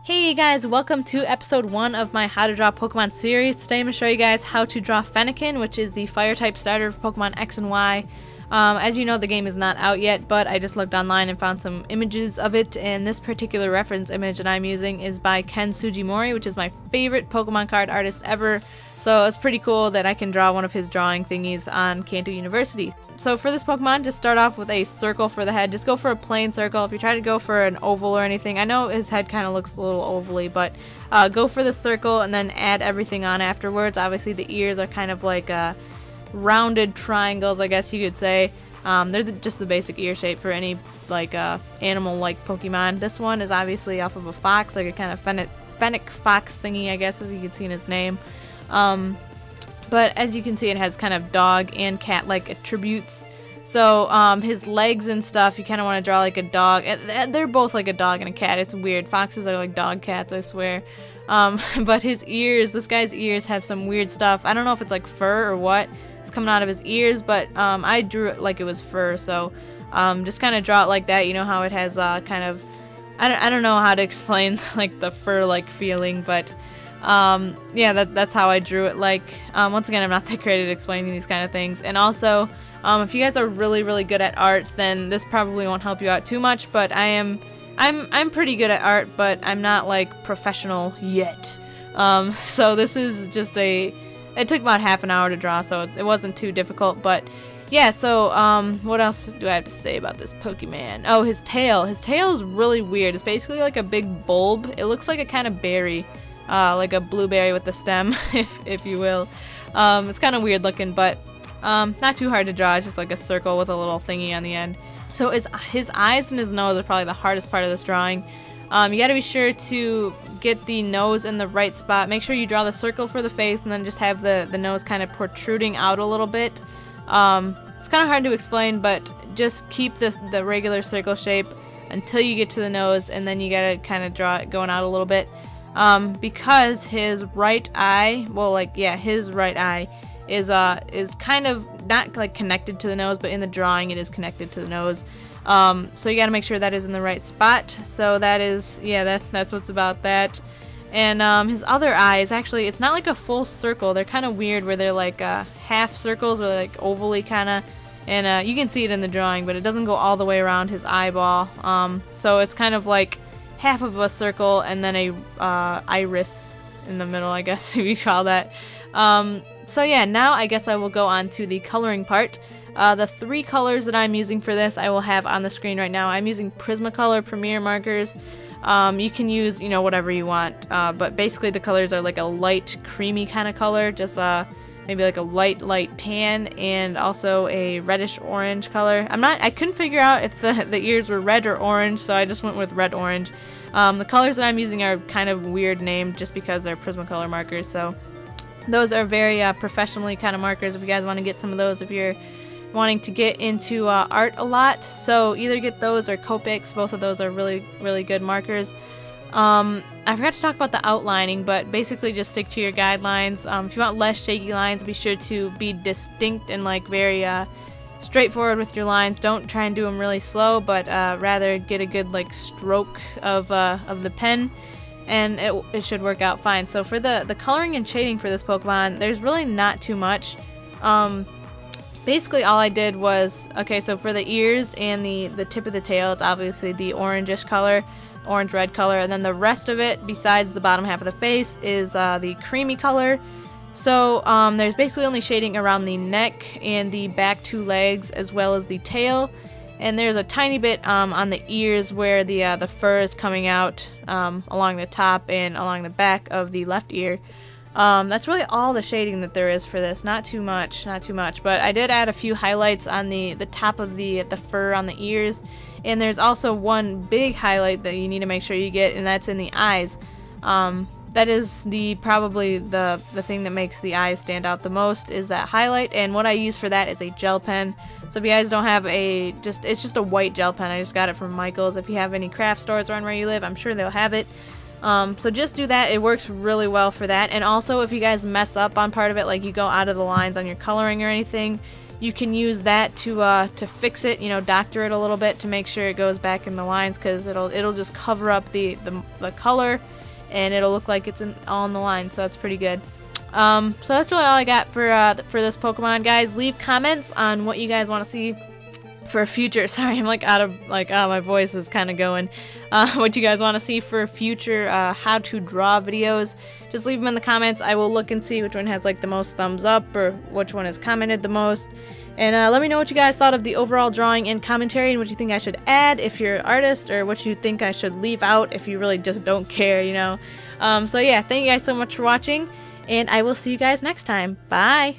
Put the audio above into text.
Hey guys, welcome to episode 1 of my How to Draw Pokemon series. Today I'm going to show you guys how to draw Fennekin, which is the fire type starter for Pokemon X and Y. As you know, the game is not out yet, but I just looked online and found some images of it, and this particular reference image that I'm using is by Ken Sugimori, which is my favorite Pokemon card artist ever. So it's pretty cool that I can draw one of his drawing thingies on Kanto University. So for this Pokemon, just start off with a circle for the head. Just go for a plain circle. If you try to go for an oval or anything, I know his head kind of looks a little ovally, but go for the circle and then add everything on afterwards. Obviously the ears are kind of like rounded triangles, I guess you could say. They're just the basic ear shape for any like animal-like Pokemon. This one is obviously off of a fox, like a kind of fennec fox thingy, I guess, as you can see in his name. But as you can see, it has kind of dog and cat-like attributes. So his legs and stuff, you kind of want to draw like a dog. They're both like a dog and a cat. It's weird. Foxes are like dog cats, I swear. But his ears, this guy's ears have some weird stuff. I don't know if it's like fur or what is coming out of his ears, but I drew it like it was fur. So just kind of draw it like that. You know how it has kind of, I don't know how to explain like the fur-like feeling, but yeah, that's how I drew it. Like once again, I'm not that great at explaining these kind of things. And also, if you guys are really good at art, then this probably won't help you out too much. But I'm pretty good at art, but I'm not like professional yet. So this is just it took about half an hour to draw, so it wasn't too difficult. But yeah, so what else do I have to say about this Pokemon? Oh, his tail. His tail is really weird. It's basically like a big bulb. It looks like a kind of berry. Like a blueberry with the stem, if you will. It's kind of weird looking, but not too hard to draw. It's just like a circle with a little thingy on the end. So his eyes and his nose are probably the hardest part of this drawing. You gotta be sure to get the nose in the right spot. Make sure you draw the circle for the face and then just have the nose kind of protruding out a little bit. It's kind of hard to explain, but just keep the regular circle shape until you get to the nose, and then you gotta kind of draw it going out a little bit. Because his right eye, well, like, yeah, his right eye is kind of not like connected to the nose, but in the drawing it is connected to the nose. So you gotta make sure that is in the right spot. So that is, yeah, that's what's about that. And his other eye is actually, it's not like a full circle. They're kind of weird where they're like half circles, or like ovally kind of. And you can see it in the drawing, but it doesn't go all the way around his eyeball. So it's kind of like half of a circle and then a iris in the middle, I guess if you call that. So yeah, now I guess I will go on to the coloring part. The 3 colors that I'm using for this I will have on the screen right now. I'm using Prismacolor Premier markers. You can use, you know, whatever you want, but basically the colors are like a light creamy kind of color, just maybe like a light tan, and also a reddish orange color. I couldn't figure out if the ears were red or orange, so I just went with red orange. The colors that I'm using are kind of weird named just because they're Prismacolor markers, so those are very professionally kind of markers if you guys want to get some of those if you're wanting to get into art a lot. So either get those or Copics. Both of those are really good markers. I forgot to talk about the outlining, but basically just stick to your guidelines. If you want less shaky lines, be sure to be distinct and like very straightforward with your lines. Don't try and do them really slow, but rather get a good like stroke of the pen, and it should work out fine. So for the coloring and shading for this Pokemon, there's really not too much. Basically all I did was, okay, so for the ears and the tip of the tail, it's obviously the orangish color, orange-red color, and then the rest of it, besides the bottom half of the face, is the creamy color. So there's basically only shading around the neck and the back 2 legs, as well as the tail, and there's a tiny bit on the ears where the fur is coming out along the top and along the back of the left ear. That's really all the shading that there is for this. Not too much, but I did add a few highlights on the top of the fur on the ears. And there's also one big highlight that you need to make sure you get, and that's in the eyes. That is probably the thing that makes the eyes stand out the most, is that highlight. And what I use for that is a gel pen. So if you guys don't have it's just a white gel pen. I just got it from Michael's. If you have any craft stores around where you live, I'm sure they'll have it. So just do that. It works really well for that. And also if you guys mess up on part of it, like you go out of the lines on your coloring or anything, you can use that to fix it, you know, doctor it a little bit to make sure it goes back in the lines, because it'll just cover up the color, and it'll look like it's all in the line. So that's pretty good. So that's really all I got for this Pokemon, guys. Leave comments on what you guys want to see for future. Sorry, I'm my voice is kind of going. What you guys want to see for future how to draw videos, just leave them in the comments. I will look and see which one has like the most thumbs up, or which one has commented the most. And let me know what you guys thought of the overall drawing and commentary, and what you think I should add if you're an artist, or what you think I should leave out if you really just don't care, you know. So yeah, thank you guys so much for watching, and I will see you guys next time. Bye!